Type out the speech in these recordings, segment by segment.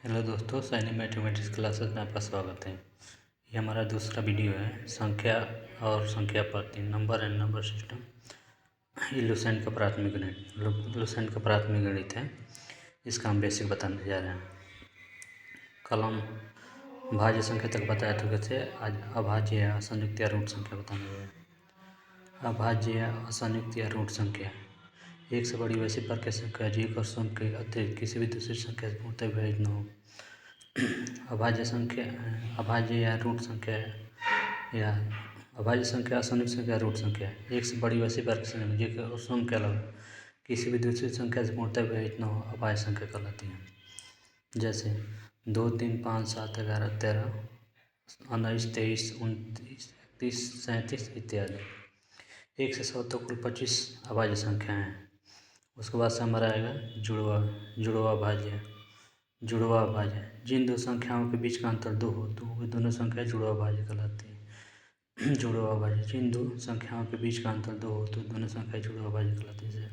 Hello दोस्तों, सैनिक mathematics classes में आपका स्वागत है। ये हमारा दूसरा वीडियो है संख्या और संख्या पद्धति, नंबर एंड नंबर सिस्टम। ये लुसेंट का प्राथमिक गणित है। इसका हम बेसिक बताने जा रहे हैं। कल हम भाज्य संख्या तक बताया तो कैसे आज अभाज्य या असंयुक्त या रूट संख्या बताने जा रहे हैं। अभाज्य या असंयुक्त या रूट संख्या एक से बड़ी वैसी प्रकार संख्या जो एक और शून्य के अतिरिक्त किसी भी दूसरी संख्या से पूर्णतः विभाजित न हो। अभाज्य या रूट संख्या या अभाज्य संख्या असंयुक्त संख्या रूट संख्या एक से बड़ी वैसी प्रकार संख्या जो एक और शून्य के अलावा किसी भी दूसरी संख्या से पूर्णतः विभाजित न हो अभाज्य संख्या कहलाती है। जैसे 2, 3, 5, 7, 11, 13, 19, 23, 29, 31, 37 इत्यादि। 1 से 100 तक कुल 25 अभाज्य संख्याएँ हैं। उसके बाद से हमारा आएगा जुड़वा भाज्य। जिन दो संख्याओं के बीच का अंतर 2 हो तो वे दोनों संख्याएँ जुड़वा भाज्य कहलाती हैं। जुड़वा भाज्य जिन दो संख्याओं के बीच का अंतर 2 हो तो दोनों संख्याएँ जुड़वा भाज्य कहलाती हैं। जैसे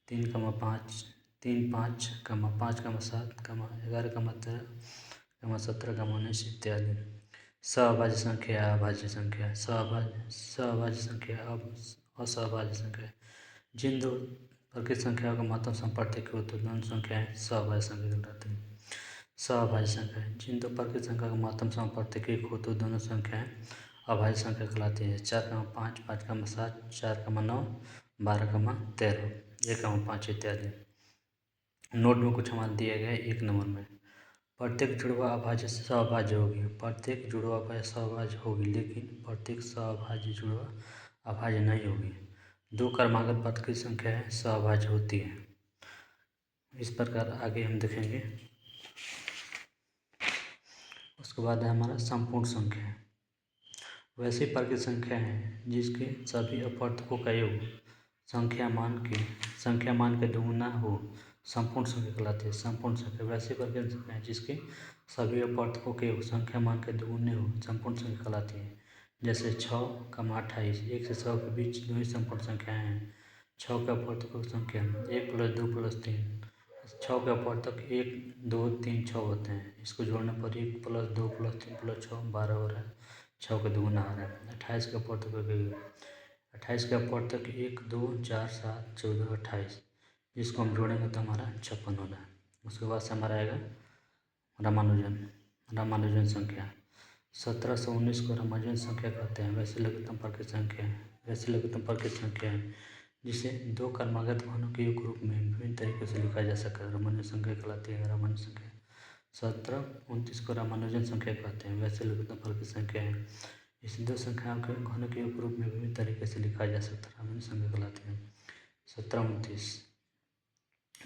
3, 5, 3, 5, 5, 7, 11, 13, 17, 19 इत्यादि। सहभाज्य संख्या, अभाज्य संख्या, सहभाज्य संख्या, असहभाज्य संख्या जिन दो प्रकृत संख्याओं का मात्रा संप्रत्येक हो तो दोनों संख्याएँ सहभाज्य संख्या कहलाती हैं। सहभाज्य संख्या जिन दो प्रकृत संख्या का मात्रा संप्रत्येक एक हो तो दोनों संख्याएँ अभाज्य संख्या कहलाती हैं। 4, 5, 5, 7, 4, 9, 12, 13, 1, 5 इत्यादि। नोट में कुछ हमारे दिए गए 1 नंबर में प्रत्येक जुड़वा अभाज्य सहभाज्य होगी। प्रत्येक जुड़वा अभाज्य सहभाज्य होगी लेकिन प्रत्येक सहभाज्य जुड़वा अभाज्य नहीं होगी। 2 क्रमागत प्रकृत संख्याएँ सहभाज्य होती हैं। इस प्रकार आगे हम देखेंगे। उसके बाद है हमारा संपूर्ण संख्या। वैसी प्रकृत संख्या है जिसके सभी अपवर्तकों का योग संख्या मान के दुगुना हो संपूर्ण संख्या कहलाती है। संपूर्ण संख्या वैसी प्रकृत संख्या है जिसके सभी अपवर्तकों के योग संख्या मान के दुगुने हो संपूर्ण संख्या कहलाती है। जैसे 6, 28, 1 से 100 के बीच दो ही संपूर्ण संख्याएँ हैं। 6 के अपवर्तकों की संख्या 1 + 2 + 3। 6 के अपवर्तक 1, 2, 3, 6 होते हैं। इसको जोड़ने पर 1 + 2 + 3 + 6 12 हो रहा है। 6 का दुगुना आ रहा है। 28 के अपवर्तक 28 के अपवर्तक 1, 2, 4, 7, 14, 28 जिसको हम जोड़ेंगे तो हमारा 56 होना है। उसके बाद से हमारा आएगा रामानुजन संख्या। 17 से 19 को रामानुजन संख्या कहते हैं। वैसे लघुत्तम प्रकृत संख्या है जिसे 2 क्रमागत मानों के योग रूप में विभिन्न तरीकों से लिखा जा सकता है। रामानुजन संख्या कहलाती है। रामानुजन संख्या 17, 29 को रामानुजन संख्या कहते हैं। वैसे लघुत्तम प्रकृत संख्या है इसे 2 संख्याओं के घनों के योग रूप में विभिन्न तरीके से लिखा जा सकता है। रामानुजन संख्या कहलाती है। 17, 29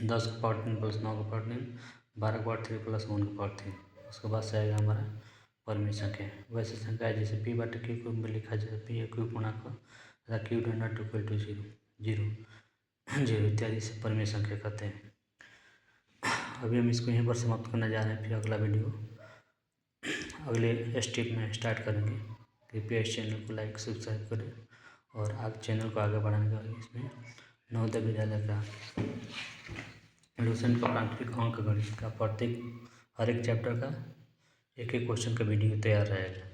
10 का पावर 3 + 9 का पावर 3, 12 का पावर 3 + 1 का पावर 3। उसके बाद से आएगा हमारा परिमेय संख्या। वैसे संख्या है जैसे P/Q के रूप में लिखा जाए P या Q पूर्णांक तथा Q ≠ 0 इत्यादि से परिमेय संख्या कहते हैं। अभी हम इसको यहीं पर समाप्त करने जा रहे हैं। फिर अगला वीडियो अगले स्टेप में स्टार्ट करेंगे। कृपया इस चैनल को लाइक सब्सक्राइब करें और आप चैनल को आगे बढ़ाने का इसमें नवोदय विद्यालय का लुसेंट का प्राथमिक अंक गणित का हर एक चैप्टर का एक क्वेश्चन का वीडियो तैयार रहेगा।